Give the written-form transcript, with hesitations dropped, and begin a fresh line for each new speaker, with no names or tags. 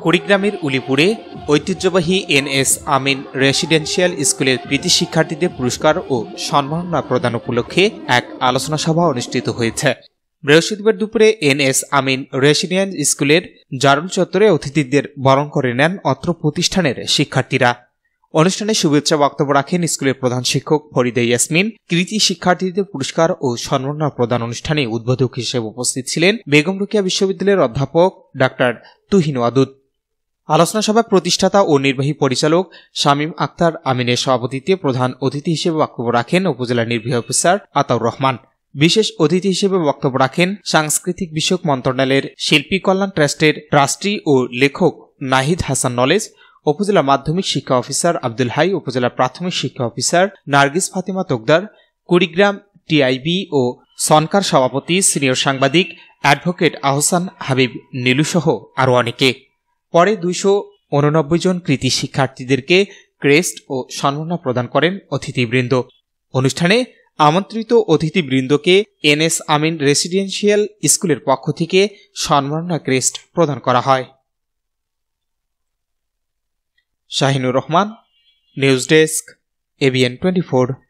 কুড়িগ্রামের উলিপুরে ঐতিহ্যবাহী এনএস আমিন রেসিডেন্সিয়াল স্কুলের কৃতি শিক্ষার্থীদের পুরস্কার ও সম্মাননা প্রদান উপলক্ষে এক আলোচনা সভা অনুষ্ঠিত হয়েছে। বৃহস্পতিবার দুপুরে এনএস আমিন রেসিডেন্সিয়াল স্কুলের জারণ চত্বরে অতিথিদের বরণ করে নেন অত্র প্রতিষ্ঠানের শিক্ষার্থীরা। অনুষ্ঠানে শুভেচ্ছা বক্তব্য রাখেন স্কুলের প্রধান শিক্ষক ফরিদা ইয়াসমিন। কৃতি শিক্ষার্থীদের পুরস্কার ও সম্মাননা প্রদান অনুষ্ঠানে উদ্বোধক হিসেবে উপস্থিত ছিলেন বেগম রোকেয়া বিশ্ববিদ্যালয়ের অধ্যাপক ডাক্তার তুহিন ওয়াদুদ। আলোচনা সভায় প্রতিষ্ঠাতা ও নির্বাহী পরিচালক শামীম আক্তার আমিনের সভাপতিত্বে প্রধান অতিথি হিসেবে বক্তব্য রাখেন উপজেলা নির্বাহী অফিসার আতাউর রহমান। বিশেষ অতিথি হিসেবে বক্তব্য রাখেন সাংস্কৃতিক বিষয়ক মন্ত্রণালয়ের শিল্পী কল্যাণ ট্রাস্টের ট্রাস্টি ও লেখক নাহিদ হাসান নলেজ, উপজেলা মাধ্যমিক শিক্ষা অফিসার আব্দুল হাই, উপজেলা প্রাথমিক শিক্ষা অফিসার নার্গিস ফাতিমা তোকদার, কুড়িগ্রাম টিআইবি ও সনকার সভাপতি সিনিয়র সাংবাদিক অ্যাডভোকেট আহসান হাবিব নীলুসহ আরও অনেকে। পরে 289 জন কৃতি শিক্ষার্থীদেরকে ক্রেস্ট ও সম্মাননা প্রদান করেন অতিথিবৃন্দ। অনুষ্ঠানে আমন্ত্রিত অতিথিবৃন্দকে এনএস আমিন রেসিডেন্সিয়াল স্কুলের পক্ষ থেকে সম্মাননা ক্রেস্ট প্রদান করা হয়। Shahinur Rahman, news desk, ABN24।